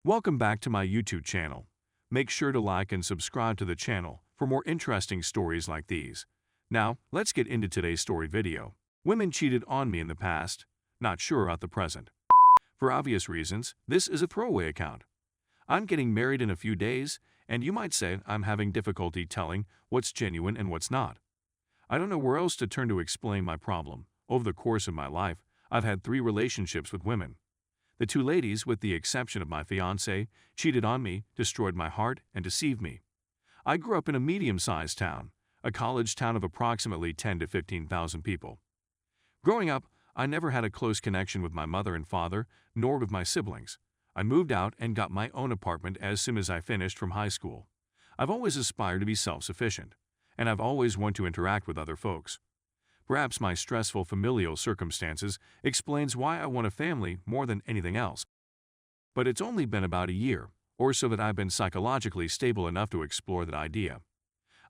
Welcome back to my YouTube channel. Make sure to like and subscribe to the channel for more interesting stories like these. Now, let's get into today's story video. Women cheated on me in the past, not sure about the present. For obvious reasons, this is a throwaway account. I'm getting married in a few days, and you might say I'm having difficulty telling what's genuine and what's not. I don't know where else to turn to explain my problem. Over the course of my life, I've had 3 relationships with women. The 2 ladies, with the exception of my fiancée, cheated on me, destroyed my heart, and deceived me. I grew up in a medium-sized town, a college town of approximately 10 to 15,000 people. Growing up, I never had a close connection with my mother and father, nor with my siblings. I moved out and got my own apartment as soon as I finished from high school. I've always aspired to be self-sufficient, and I've always wanted to interact with other folks. Perhaps my stressful familial circumstances explains why I want a family more than anything else. But it's only been about a year or so that I've been psychologically stable enough to explore that idea.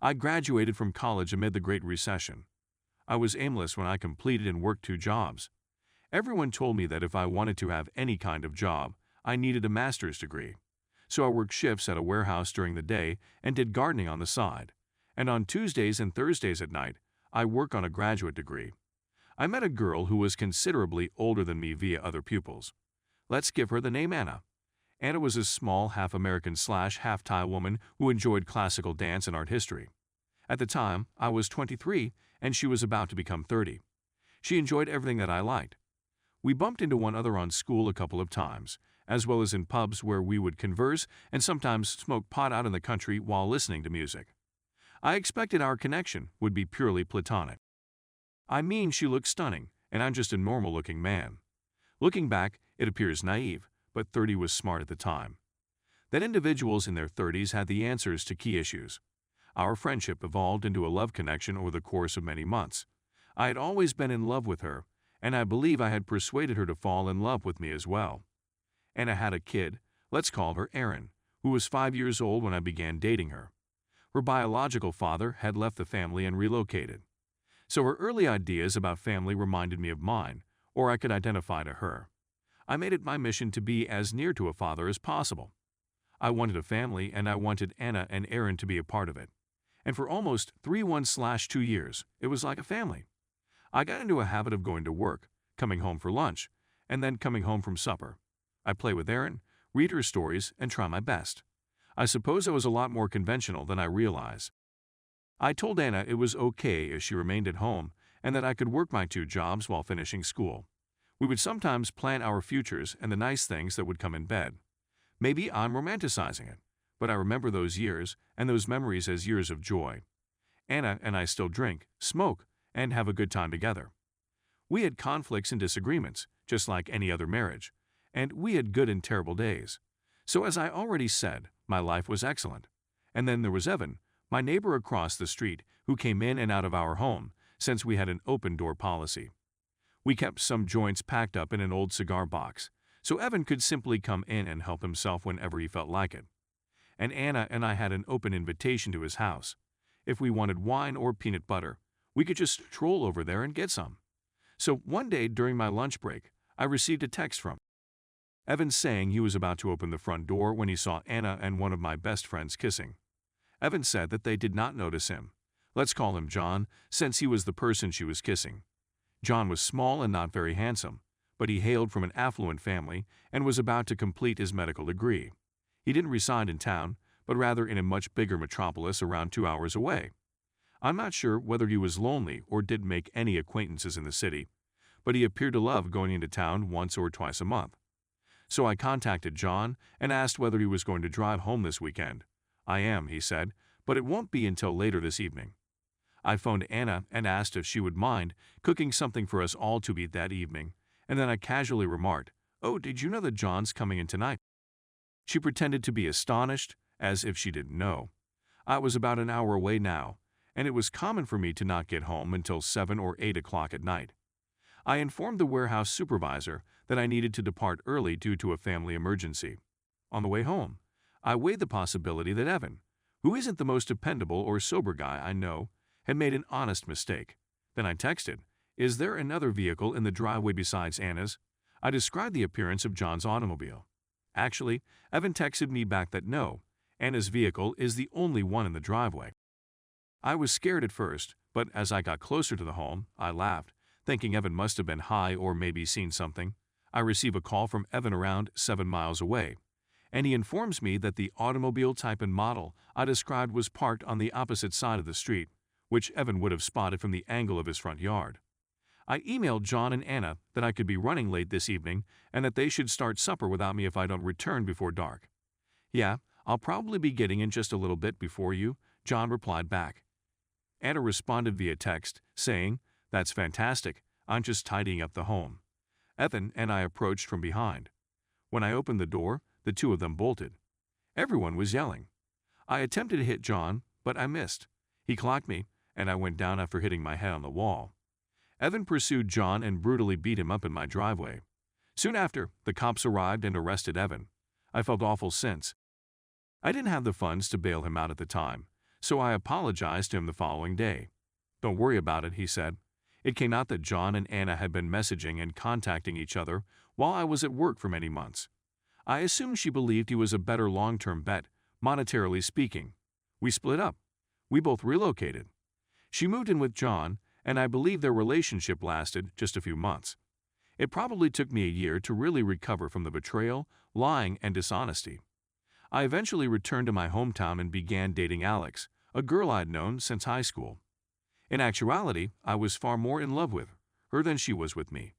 I graduated from college amid the Great Recession. I was aimless when I completed and worked 2 jobs. Everyone told me that if I wanted to have any kind of job, I needed a master's degree. So I worked shifts at a warehouse during the day and did gardening on the side. And on Tuesdays and Thursdays at night, I work on a graduate degree. I met a girl who was considerably older than me via other pupils. Let's give her the name Anna. Anna was a small half-American/half-Thai woman who enjoyed classical dance and art history. At the time, I was 23 and she was about to become 30. She enjoyed everything that I liked. We bumped into one another on school a couple of times, as well as in pubs where we would converse and sometimes smoke pot out in the country while listening to music. I expected our connection would be purely platonic. I mean, she looked stunning, and I'm just a normal-looking man. Looking back, it appears naive, but 30 was smart at the time. That individuals in their 30s had the answers to key issues. Our friendship evolved into a love connection over the course of many months. I had always been in love with her, and I believe I had persuaded her to fall in love with me as well. Anna had a kid, let's call her Aaron, who was 5 years old when I began dating her. Her biological father had left the family and relocated. So her early ideas about family reminded me of mine, or I could identify to her. I made it my mission to be as near to a father as possible. I wanted a family, and I wanted Anna and Aaron to be a part of it. And for almost 2 years, it was like a family. I got into a habit of going to work, coming home for lunch, and then coming home from supper. I play with Aaron, read her stories, and try my best. I suppose I was a lot more conventional than I realized. I told Anna it was okay if she remained at home and that I could work my 2 jobs while finishing school. We would sometimes plan our futures and the nice things that would come in bed. Maybe I'm romanticizing it, but I remember those years and those memories as years of joy. Anna and I still drink, smoke, and have a good time together. We had conflicts and disagreements, just like any other marriage, and we had good and terrible days. So as I already said, my life was excellent. And then there was Evan, my neighbor across the street, who came in and out of our home since we had an open-door policy. We kept some joints packed up in an old cigar box, so Evan could simply come in and help himself whenever he felt like it. And Anna and I had an open invitation to his house. If we wanted wine or peanut butter, we could just stroll over there and get some. So one day during my lunch break, I received a text from Evan saying he was about to open the front door when he saw Anna and one of my best friends kissing. Evan said that they did not notice him. Let's call him John, since he was the person she was kissing. John was small and not very handsome, but he hailed from an affluent family and was about to complete his medical degree. He didn't reside in town, but rather in a much bigger metropolis around 2 hours away. I'm not sure whether he was lonely or didn't make any acquaintances in the city, but he appeared to love going into town once or twice a month. So I contacted John and asked whether he was going to drive home this weekend. I am, he said, but it won't be until later this evening. I phoned Anna and asked if she would mind cooking something for us all to eat that evening, and then I casually remarked, "Oh, did you know that John's coming in tonight?" She pretended to be astonished, as if she didn't know. I was about an hour away now, and it was common for me to not get home until 7 or 8 o'clock at night. I informed the warehouse supervisor that I needed to depart early due to a family emergency. On the way home, I weighed the possibility that Evan, who isn't the most dependable or sober guy I know, had made an honest mistake. Then I texted, "Is there another vehicle in the driveway besides Anna's?" I described the appearance of John's automobile. Actually, Evan texted me back that no, Anna's vehicle is the only one in the driveway. I was scared at first, but as I got closer to the home, I laughed, thinking Evan must have been high or maybe seen something. I receive a call from Evan around 7 miles away, and he informs me that the automobile type and model I described was parked on the opposite side of the street, which Evan would have spotted from the angle of his front yard. I emailed John and Anna that I could be running late this evening and that they should start supper without me if I don't return before dark. Yeah, I'll probably be getting in just a little bit before you, John replied back. Anna responded via text, saying, "That's fantastic, I'm just tidying up the home." Evan and I approached from behind. When I opened the door, the two of them bolted. Everyone was yelling. I attempted to hit John, but I missed. He clocked me, and I went down after hitting my head on the wall. Evan pursued John and brutally beat him up in my driveway. Soon after, the cops arrived and arrested Evan. I felt awful since. I didn't have the funds to bail him out at the time, so I apologized to him the following day. "Don't worry about it," he said. It came out that John and Anna had been messaging and contacting each other while I was at work for many months. I assumed she believed he was a better long-term bet, monetarily speaking. We split up. We both relocated. She moved in with John, and I believe their relationship lasted just a few months. It probably took me a year to really recover from the betrayal, lying, and dishonesty. I eventually returned to my hometown and began dating Alex, a girl I'd known since high school. In actuality, I was far more in love with her than she was with me.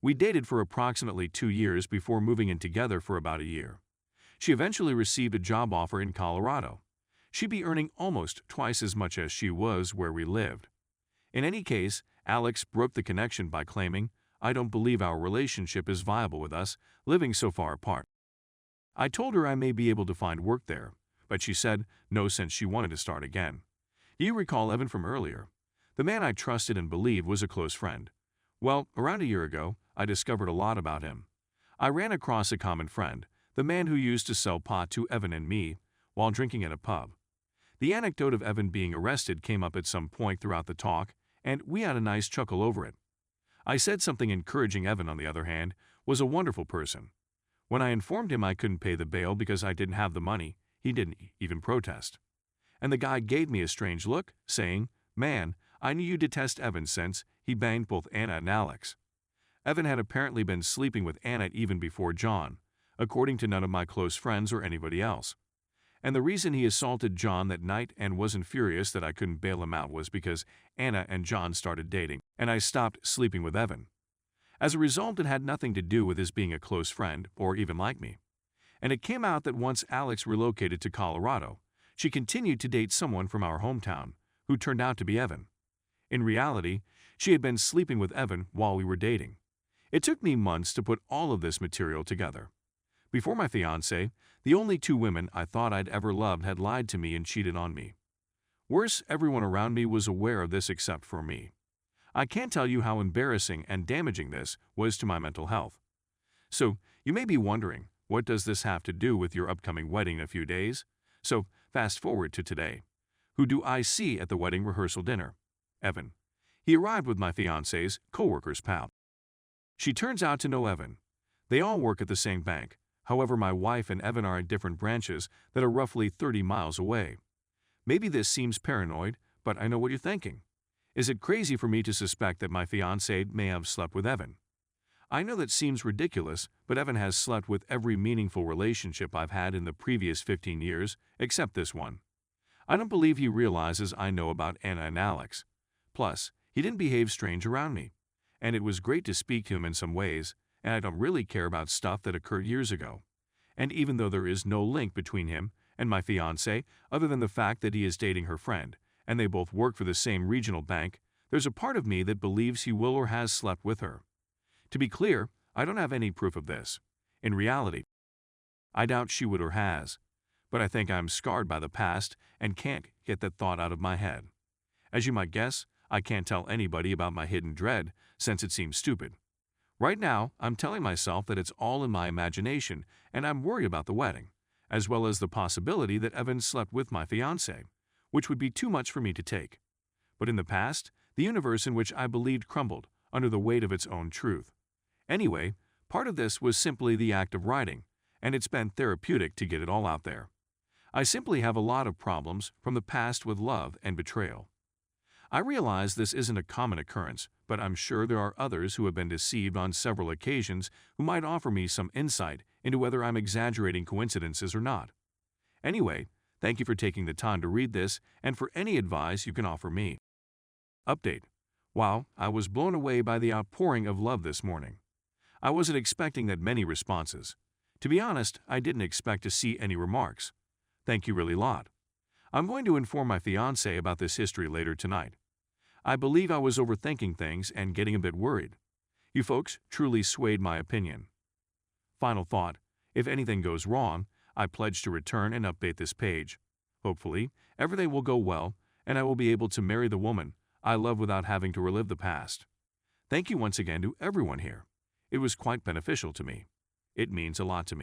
We dated for approximately 2 years before moving in together for about a year. She eventually received a job offer in Colorado. She'd be earning almost twice as much as she was where we lived. In any case, Alex broke the connection by claiming, "I don't believe our relationship is viable with us, living so far apart." I told her I may be able to find work there, but she said no since she wanted to start again. You recall Evan from earlier. The man I trusted and believed was a close friend. Well, around a year ago, I discovered a lot about him. I ran across a common friend, the man who used to sell pot to Evan and me while drinking at a pub. The anecdote of Evan being arrested came up at some point throughout the talk, and we had a nice chuckle over it. I said something encouraging. Evan, on the other hand, was a wonderful person. When I informed him I couldn't pay the bail because I didn't have the money, he didn't even protest. And the guy gave me a strange look, saying, "Man, I knew you detest Evan since he banged both Anna and Alex." Evan had apparently been sleeping with Anna even before John, according to none of my close friends or anybody else. And the reason he assaulted John that night and wasn't furious that I couldn't bail him out was because Anna and John started dating, and I stopped sleeping with Evan. As a result, it had nothing to do with his being a close friend or even like me. And it came out that once Alex relocated to Colorado, she continued to date someone from our hometown, who turned out to be Evan. In reality, she had been sleeping with Evan while we were dating. It took me months to put all of this material together. Before my fiancé, the only 2 women I thought I'd ever loved had lied to me and cheated on me. Worse, everyone around me was aware of this except for me. I can't tell you how embarrassing and damaging this was to my mental health. So, you may be wondering, what does this have to do with your upcoming wedding in a few days? So, fast forward to today. Who do I see at the wedding rehearsal dinner? Evan. He arrived with my fiancé's co-worker's pal. She turns out to know Evan. They all work at the same bank. However, my wife and Evan are at different branches that are roughly 30 miles away. Maybe this seems paranoid, but I know what you're thinking. Is it crazy for me to suspect that my fiancé may have slept with Evan? I know that seems ridiculous, but Evan has slept with every meaningful relationship I've had in the previous 15 years, except this one. I don't believe he realizes I know about Anna and Alex. Plus, he didn't behave strange around me. And it was great to speak to him in some ways, and I don't really care about stuff that occurred years ago. And even though there is no link between him and my fiancé other than the fact that he is dating her friend, and they both work for the same regional bank, there's a part of me that believes he will or has slept with her. To be clear, I don't have any proof of this. In reality, I doubt she would or has. But I think I'm scarred by the past and can't get that thought out of my head. As you might guess, I can't tell anybody about my hidden dread since it seems stupid. Right now, I'm telling myself that it's all in my imagination and I'm worried about the wedding, as well as the possibility that Evan slept with my fiancé, which would be too much for me to take. But in the past, the universe in which I believed crumbled under the weight of its own truth. Anyway, part of this was simply the act of writing, and it's been therapeutic to get it all out there. I simply have a lot of problems from the past with love and betrayal. I realize this isn't a common occurrence, but I'm sure there are others who have been deceived on several occasions who might offer me some insight into whether I'm exaggerating coincidences or not. Anyway, thank you for taking the time to read this and for any advice you can offer me. Update. Wow, I was blown away by the outpouring of love this morning. I wasn't expecting that many responses. To be honest, I didn't expect to see any remarks. Thank you really lot. I'm going to inform my fiancé about this history later tonight. I believe I was overthinking things and getting a bit worried. You folks truly swayed my opinion. Final thought, if anything goes wrong, I pledge to return and update this page. Hopefully, everything will go well, and I will be able to marry the woman I love without having to relive the past. Thank you once again to everyone here. It was quite beneficial to me. It means a lot to me.